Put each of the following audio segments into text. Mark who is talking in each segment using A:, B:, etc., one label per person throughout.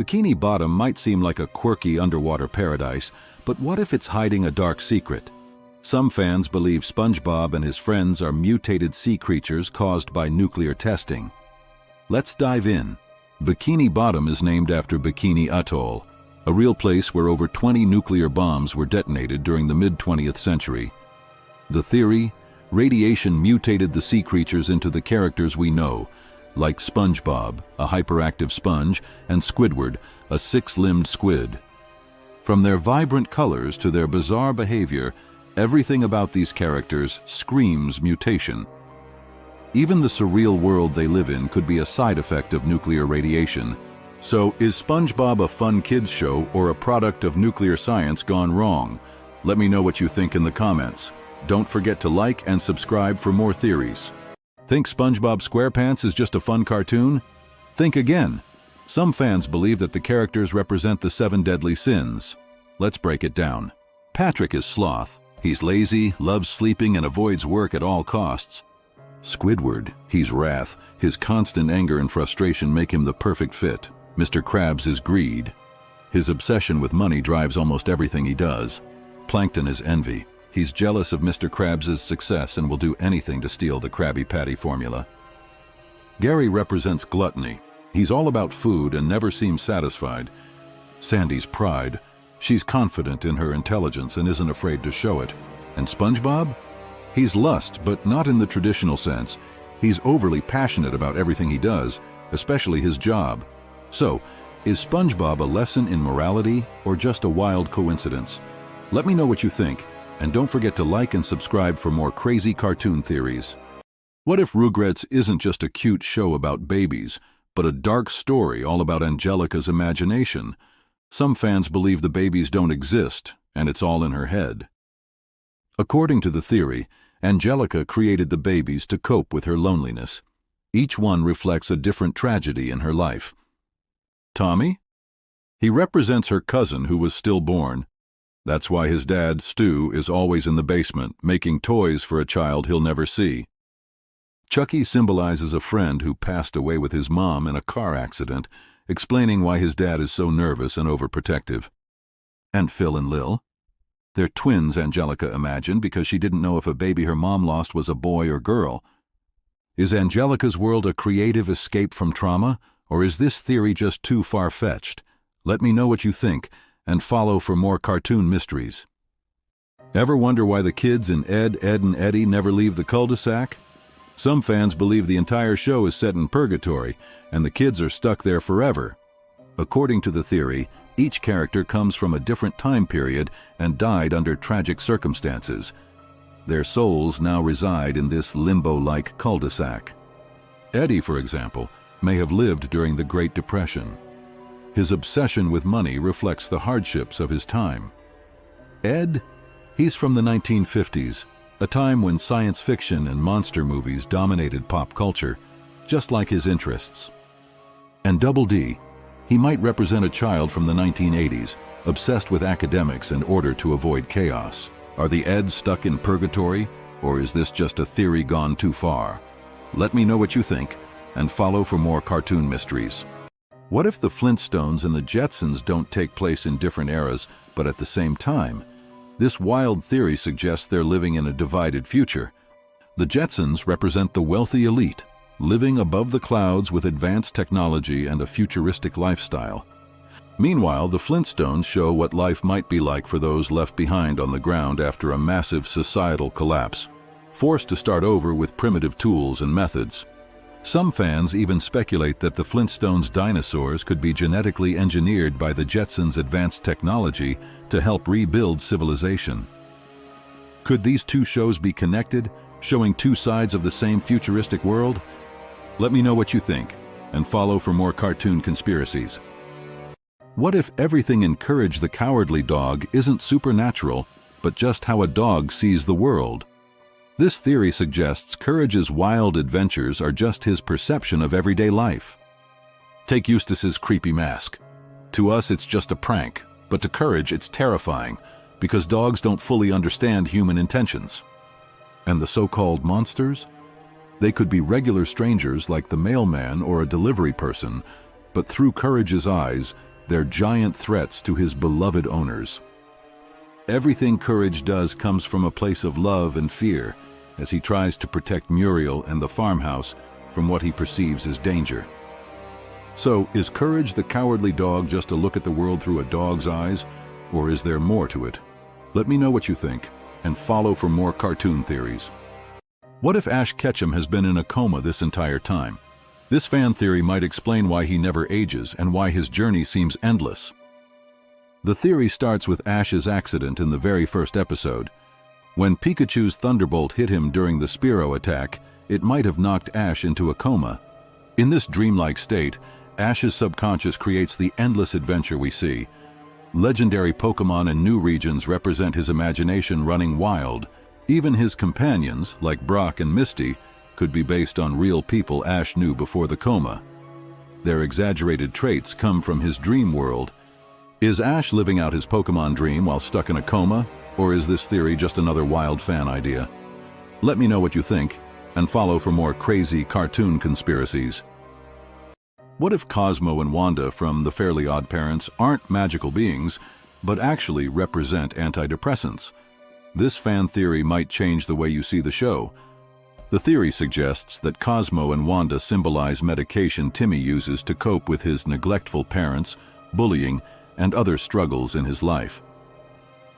A: Bikini Bottom might seem like a quirky underwater paradise, but what if it's hiding a dark secret? Some fans believe SpongeBob and his friends are mutated sea creatures caused by nuclear testing. Let's dive in. Bikini Bottom is named after Bikini Atoll, a real place where over 20 nuclear bombs were detonated during the mid-20th century. The theory? Radiation mutated the sea creatures into the characters we know, like SpongeBob, a hyperactive sponge, and Squidward, a six-limbed squid. From their vibrant colors to their bizarre behavior, everything about these characters screams mutation. Even the surreal world they live in could be a side effect of nuclear radiation. So, is SpongeBob a fun kids show or a product of nuclear science gone wrong? Let me know what you think in the comments. Don't forget to like and subscribe for more theories. Think SpongeBob SquarePants is just a fun cartoon? Think again. Some fans believe that the characters represent the 7 deadly sins. Let's break it down. Patrick is sloth. He's lazy, loves sleeping, and avoids work at all costs. Squidward, he's wrath. His constant anger and frustration make him the perfect fit. Mr. Krabs is greed. His obsession with money drives almost everything he does. Plankton is envy. He's jealous of Mr. Krabs' success and will do anything to steal the Krabby Patty formula. Gary represents gluttony. He's all about food and never seems satisfied. Sandy's pride. She's confident in her intelligence and isn't afraid to show it. And SpongeBob? He's lust, but not in the traditional sense. He's overly passionate about everything he does, especially his job. So, is SpongeBob a lesson in morality or just a wild coincidence? Let me know what you think, and don't forget to like and subscribe for more crazy cartoon theories. What if Rugrats isn't just a cute show about babies, but a dark story all about Angelica's imagination? Some fans believe the babies don't exist, and it's all in her head. According to the theory, Angelica created the babies to cope with her loneliness. Each one reflects a different tragedy in her life. Tommy? He represents her cousin who was stillborn. That's why his dad, Stu, is always in the basement, making toys for a child he'll never see. Chucky symbolizes a friend who passed away with his mom in a car accident, explaining why his dad is so nervous and overprotective. And Phil and Lil? They're twins, Angelica imagined, because she didn't know if a baby her mom lost was a boy or girl. Is Angelica's world a creative escape from trauma, or is this theory just too far-fetched? Let me know what you think, and follow for more cartoon mysteries. Ever wonder why the kids in Ed, Edd and Eddy never leave the cul-de-sac? Some fans believe the entire show is set in purgatory, and the kids are stuck there forever. According to the theory, each character comes from a different time period and died under tragic circumstances. Their souls now reside in this limbo-like cul-de-sac. Eddie, for example, may have lived during the Great Depression. His obsession with money reflects the hardships of his time. Ed? He's from the 1950s, a time when science fiction and monster movies dominated pop culture, just like his interests. And Double D? He might represent a child from the 1980s, obsessed with academics in order to avoid chaos. Are the Eds stuck in purgatory, or is this just a theory gone too far? Let me know what you think, and follow for more cartoon mysteries. What if the Flintstones and the Jetsons don't take place in different eras, but at the same time? This wild theory suggests they're living in a divided future. The Jetsons represent the wealthy elite, living above the clouds with advanced technology and a futuristic lifestyle. Meanwhile, the Flintstones show what life might be like for those left behind on the ground after a massive societal collapse, forced to start over with primitive tools and methods. Some fans even speculate that the Flintstones' dinosaurs could be genetically engineered by the Jetsons' advanced technology to help rebuild civilization. Could these two shows be connected, showing two sides of the same futuristic world? Let me know what you think, and follow for more cartoon conspiracies. What if everything in Courage the Cowardly Dog isn't supernatural, but just how a dog sees the world? This theory suggests Courage's wild adventures are just his perception of everyday life. Take Eustace's creepy mask. To us, it's just a prank, but to Courage, it's terrifying, because dogs don't fully understand human intentions. And the so-called monsters? They could be regular strangers like the mailman or a delivery person, but through Courage's eyes, they're giant threats to his beloved owners. Everything Courage does comes from a place of love and fear, as he tries to protect Muriel and the farmhouse from what he perceives as danger. So, is Courage the cowardly dog just a look at the world through a dog's eyes, or is there more to it? Let me know what you think, and follow for more cartoon theories. What if Ash Ketchum has been in a coma this entire time? This fan theory might explain why he never ages and why his journey seems endless. The theory starts with Ash's accident in the very first episode. When Pikachu's Thunderbolt hit him during the Spearow attack, it might have knocked Ash into a coma. In this dreamlike state, Ash's subconscious creates the endless adventure we see. Legendary Pokémon and new regions represent his imagination running wild. Even his companions, like Brock and Misty, could be based on real people Ash knew before the coma. Their exaggerated traits come from his dream world. Is Ash living out his Pokémon dream while stuck in a coma, or is this theory just another wild fan idea? Let me know what you think, and follow for more crazy cartoon conspiracies. What if Cosmo and Wanda from The Fairly OddParents aren't magical beings, but actually represent antidepressants? This fan theory might change the way you see the show. The theory suggests that Cosmo and Wanda symbolize medication Timmy uses to cope with his neglectful parents, bullying, and other struggles in his life.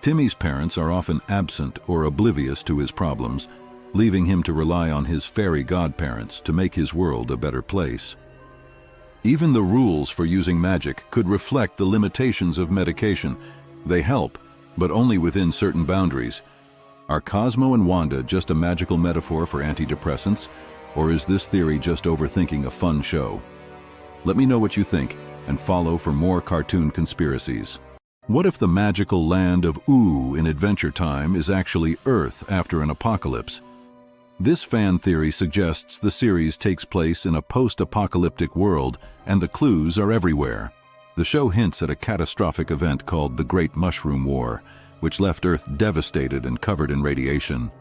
A: Timmy's parents are often absent or oblivious to his problems, leaving him to rely on his fairy godparents to make his world a better place. Even the rules for using magic could reflect the limitations of medication. They help, but only within certain boundaries. Are Cosmo and Wanda just a magical metaphor for antidepressants, or is this theory just overthinking a fun show? Let me know what you think, and follow for more cartoon conspiracies. What if the magical land of Ooh in Adventure Time is actually Earth after an apocalypse? This fan theory suggests the series takes place in a post-apocalyptic world, and the clues are everywhere. The show hints at a catastrophic event called the Great Mushroom War, which left Earth devastated and covered in radiation.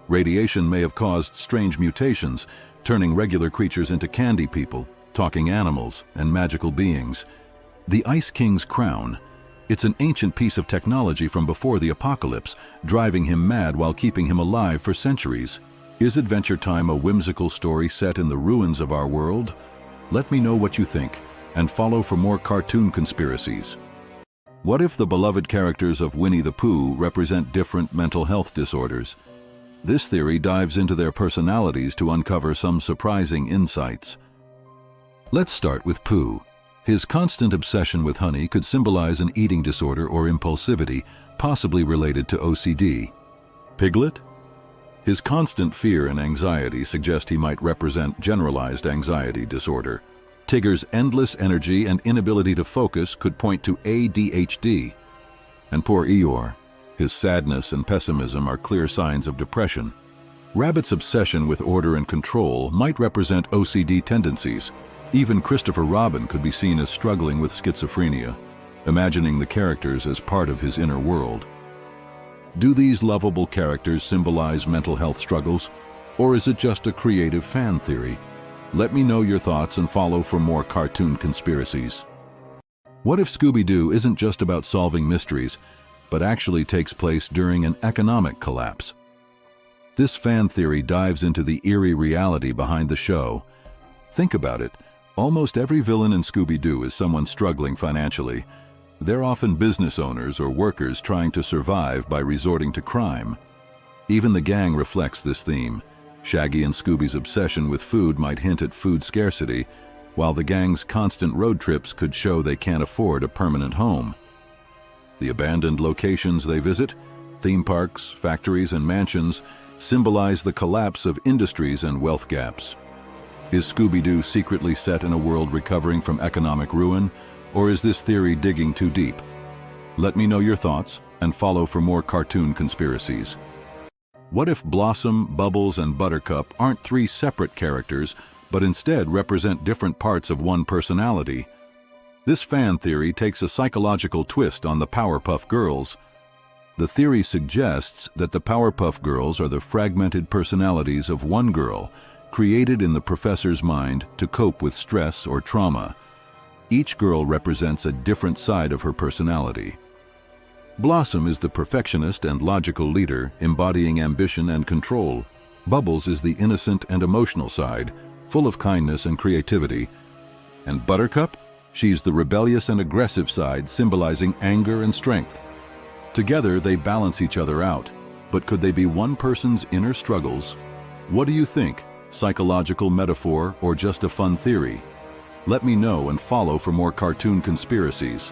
A: Radiation may have caused strange mutations, turning regular creatures into candy people, talking animals, and magical beings. The Ice King's crown. It's an ancient piece of technology from before the apocalypse, driving him mad while keeping him alive for centuries. Is Adventure Time a whimsical story set in the ruins of our world? Let me know what you think, and follow for more cartoon conspiracies. What if the beloved characters of Winnie the Pooh represent different mental health disorders? This theory dives into their personalities to uncover some surprising insights. Let's start with Pooh. His constant obsession with honey could symbolize an eating disorder or impulsivity, possibly related to OCD. Piglet? His constant fear and anxiety suggest he might represent generalized anxiety disorder. Tigger's endless energy and inability to focus could point to ADHD. And poor Eeyore. His sadness and pessimism are clear signs of depression. Rabbit's obsession with order and control might represent OCD tendencies. Even Christopher Robin could be seen as struggling with schizophrenia, imagining the characters as part of his inner world. Do these lovable characters symbolize mental health struggles, or is it just a creative fan theory? Let me know your thoughts and follow for more cartoon conspiracies. What if Scooby-Doo isn't just about solving mysteries, but actually takes place during an economic collapse? This fan theory dives into the eerie reality behind the show. Think about it. Almost every villain in Scooby-Doo is someone struggling financially. They're often business owners or workers trying to survive by resorting to crime. Even the gang reflects this theme. Shaggy and Scooby's obsession with food might hint at food scarcity, while the gang's constant road trips could show they can't afford a permanent home. The abandoned locations they visit, theme parks, factories, and mansions, symbolize the collapse of industries and wealth gaps. Is Scooby-Doo secretly set in a world recovering from economic ruin, or is this theory digging too deep? Let me know your thoughts, and follow for more cartoon conspiracies. What if Blossom, Bubbles, and Buttercup aren't three separate characters, but instead represent different parts of one personality? This fan theory takes a psychological twist on the Powerpuff Girls. The theory suggests that the Powerpuff Girls are the fragmented personalities of one girl, created in the professor's mind to cope with stress or trauma. Each girl represents a different side of her personality. Blossom is the perfectionist and logical leader, embodying ambition and control. Bubbles is the innocent and emotional side, full of kindness and creativity. And Buttercup? She's the rebellious and aggressive side, symbolizing anger and strength. Together, they balance each other out. But could they be one person's inner struggles? What do you think? Psychological metaphor or just a fun theory? Let me know and follow for more cartoon conspiracies.